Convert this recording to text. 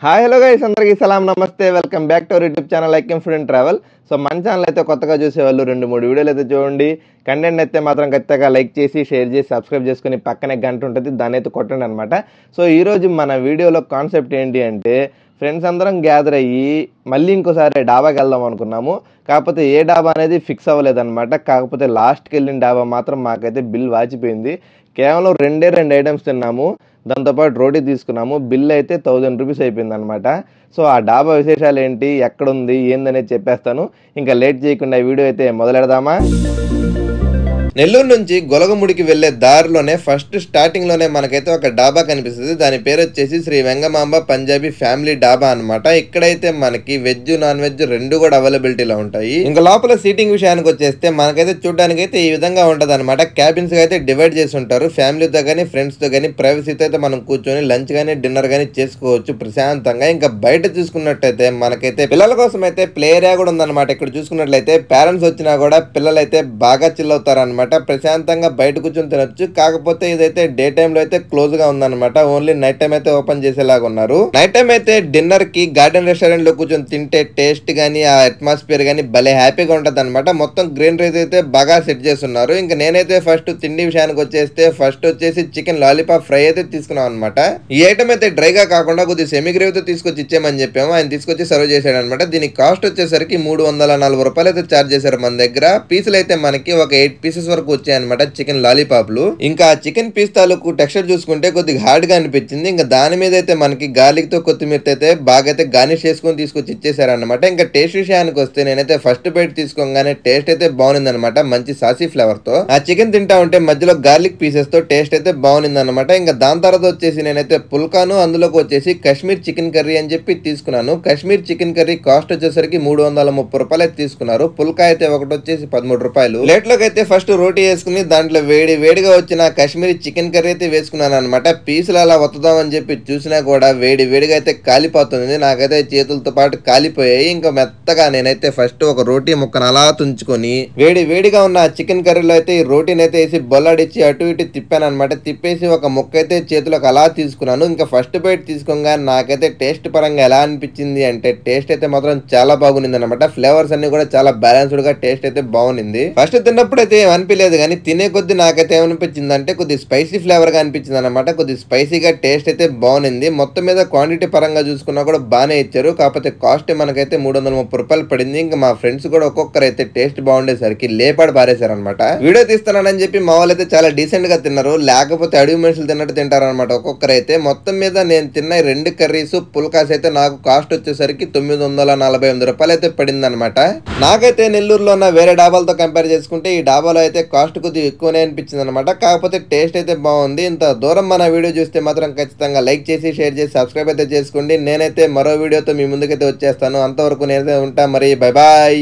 Hi hello guys, అందరికీ సలాం నమస్తే. Welcome back to our YouTube channel like food and travel. So మన channel అయితే కొత్తగా చూసేవాళ్ళు 2-3 వీడియోలు అయితే చూడండి. కంటెంట్ అయితే మాత్రం ఖచ్చితంగా లైక్ చేసి షేర్ చేసి సబ్స్క్రైబ్ చేసుకుని పక్కనే గంట ఉంటుంది, దాన్ని అయితే కొట్టండి అనమాట. సో ఈరోజు మన వీడియోలో కాన్సెప్ట్ ఏంటి అంటే, ఫ్రెండ్స్ అందరం గ్యాదర్ అయ్యి మళ్ళీ ఇంకోసారి డాబాకి వెళ్దాం అనుకున్నాము. కాకపోతే ఏ డాబా అనేది ఫిక్స్ అవ్వలేదన్నమాట. కాకపోతే లాస్ట్కి వెళ్ళిన డాబా మాత్రం మాకైతే బిల్ వాచిపోయింది. కేవలం రెండే ఐటమ్స్ తిన్నాము, దాంతోపాటు రోటీ తీసుకున్నాము. బిల్ అయితే 1000 రూపీస్ అయిపోయింది అనమాట. సో ఆ డాబా విశేషాలు ఏంటి, ఎక్కడుంది, ఏందనేది చెప్పేస్తాను. ఇంకా లేట్ చేయకుండా ఈ వీడియో అయితే మొదలెడదామా. నెల్లూరు నుంచి గొలగముడికి వెళ్లే దారిలోనే ఫస్ట్ స్టార్టింగ్ లోనే మనకైతే ఒక డాబా కనిపిస్తుంది. దాని పేరు వచ్చేసి శ్రీ వెంగమాంబ పంజాబీ ఫ్యామిలీ డాబా అనమాట. ఇక్కడైతే మనకి వెజ్ నాన్ వెజ్ రెండు కూడా అవైలబిలిటీలో ఉంటాయి. ఇంకా లోపల సీటింగ్ విషయానికి వచ్చేస్తే మనకైతే చూడడానికి అయితే ఈ విధంగా ఉంటది అనమాట. క్యాబిన్స్ అయితే డివైడ్ చేసి ఉంటారు. ఫ్యామిలీతో కానీ ఫ్రెండ్స్ తో కానీ ప్రైవసీతో అయితే మనం కూర్చొని లంచ్ గానీ డిన్నర్ గానీ చేసుకోవచ్చు ప్రశాంతంగా. ఇంకా బయట చూసుకున్నట్టయితే మనకైతే పిల్లల కోసం అయితే ప్లే ఏరియా కూడా ఉందన్నమాట. ఇక్కడ చూసుకున్నట్లయితే పేరెంట్స్ వచ్చినా కూడా పిల్లలైతే బాగా చిల్ అవుతారు అనమాట. ప్రశాంతంగా బయట కూర్చొని తినొచ్చు. కాకపోతే ఇదైతే డే టైమ్ లో అయితే క్లోజ్ గా ఉందన్నమాట. ఓన్లీ నైట్ టైం అయితే ఓపెన్ చేసేలాగా ఉన్నారు. నైట్ టైం అయితే డిన్నర్ కి గార్డెన్ రెస్టారెంట్ లో కూర్చొని తింటే టేస్ట్ గానీ ఆ అట్మాస్ఫియర్ గానీ భలే హ్యాపీగా ఉంటది అనమాట. మొత్తం గ్రీనరీస్ అయితే బాగా సెట్ చేస్తున్నారు. ఇంకా నేనైతే ఫస్ట్ తిండి విషయానికి వచ్చేస్తే ఫస్ట్ వచ్చేసి చికెన్ లాలీపాప్ ఫ్రై అయితే తీసుకున్నాం అనమాట. ఈ ఐటమ్ అయితే డ్రైగా కాకుండా కొద్దిగా సెమీ గ్రేవీ తో తీసుకొచ్చి ఇచ్చేయమని చెప్పాము. ఆయన తీసుకొచ్చి సర్వ్ చేశాడు అనమాట. దీనికి కాస్ట్ వచ్చేసరికి 340 రూపాయలు అయితే చార్జ్ చేశారు మన దగ్గర. పీసులు అయితే మనకి ఒక 8 పీసెస్ వరకు వచ్చాయన్నమాట చికెన్ లాలీపాప్లు. ఇంకా చికెన్ పీస్ తాలూకు టెక్స్చర్ చూసుకుంటే కొద్దిగా హార్డ్ గా అనిపించింది. ఇంకా దాని మీద అయితే మనకి గార్లిక్ తో కొత్తిమీర అయితే బాగా అయితే గార్నిష్ చేసుకుని తీసుకొచ్చి ఇచ్చేసారనమాట. ఇంకా టేస్ట్ విషయానికి వస్తే నేనైతే ఫస్ట్ బైట్ తీసుకోగానే టేస్ట్ అయితే బాగుంది అనమాట. మంచి సాసీ ఫ్లేవర్ తో ఆ చికెన్ తింటా ఉంటే మధ్యలో గార్లిక్ పీసెస్ తో టేస్ట్ అయితే బాగుంది అనమాట. ఇంకా దాని తర్వాత వచ్చేసి నేనైతే పుల్కాను అందులోకి వచ్చేసి కాశ్మీర్ చికెన్ కర్రీ అని చెప్పి తీసుకున్నాను. కాశ్మీర్ చికెన్ కర్రీ కాస్ట్ వచ్చేసరికి 330 రూపాయలు అయితే తీసుకున్నారు. పుల్కా అయితే ఒకటి వచ్చేసి 13 రూపాయలు. ప్లేట్ లోకి అయితే ఫస్ట్ రోటీ వేసుకుని దాంట్లో వేడిగా వచ్చిన కాశ్మీరీ చికెన్ కర్రీ అయితే వేసుకున్నాను అనమాట. పీసులు అలా వత్తుదామని చెప్పి చూసినా కూడా వేడిగా అయితే కాలిపోతుంది. నాకైతే చేతులతో పాటు కాలిపోయాయి. ఇంకా మెత్తగా నేనైతే ఫస్ట్ ఒక రోటీ ముక్కను అలా తుంచుకొని వేడిగా ఉన్న చికెన్ కర్రీలో అయితే ఈ రోటీని అయితే వేసి బొల్లాడిచ్చి అటు ఇటు తిప్పాను అనమాట. తిప్పేసి ఒక ముక్క అయితే చేతిలోకి అలా తీసుకున్నాను. ఇంకా ఫస్ట్ బైట్ తీసుకోగా నాకైతే టేస్ట్ పరంగా ఎలా అనిపించింది అంటే టేస్ట్ అయితే మాత్రం చాలా బాగుంది అనమాట. ఫ్లేవర్స్ అన్ని కూడా చాలా బ్యాలెన్స్డ్ గా టేస్ట్ అయితే బాగుంది. ఫస్ట్ తిన్నప్పుడు అయితే అనిపించలేదు, కానీ తినే కొద్ది నాకైతే ఏమనిపించింది అంటే కొద్ది స్పైసీ ఫ్లేవర్ గా అనిపించింది అనమాట. కొద్ది స్పైసీగా టేస్ట్ అయితే బాగుంది. మొత్తం మీద క్వాంటిటీ పరంగా చూసుకున్నా కూడా బాగానే ఇచ్చారు. కాకపోతే కాస్ట్ మనకైతే 330 రూపాయలు పడింది. ఇంకా మా ఫ్రెండ్స్ కూడా ఒక్కొక్కరు అయితే టేస్ట్ బాగుండేసరికి లేపాడు బారేశారు అనమాట. వీడియో తీస్తానని చెప్పి మా వాళ్ళు అయితే చాలా డీసెంట్ గా తిన్నారు, లేకపోతే అడవి మనుషులు తిన్నట్టు తింటారు అనమాట ఒక్కొక్కరు అయితే. మొత్తం మీద నేను తిన్న 2 కర్రీస్ పుల్కాస్ అయితే నాకు కాస్ట్ వచ్చేసరికి 948 రూపాయలు అయితే పడింది అనమాట. నాకైతే నెల్లూరులో ఉన్న వేరే డాబాలతో కంపేర్ చేసుకుంటే ఈ డాబాలో అయితే కాస్ట్ కొద్దిగా ఎక్కువనే అనిపించింది అనమాట. కాకపోతే టేస్ట్ అయితే బాగుంది. ఇంత దూరం మన వీడియో చూస్తే మాత్రం ఖచ్చితంగా లైక్ చేసి షేర్ చేసి సబ్స్క్రైబ్ అయితే చేసుకోండి. నేనైతే మరో వీడియోతో మీ ముందుకైతే వచ్చేస్తాను. అంతవరకు నేనైతే ఉంటా. మరి బై బాయ్.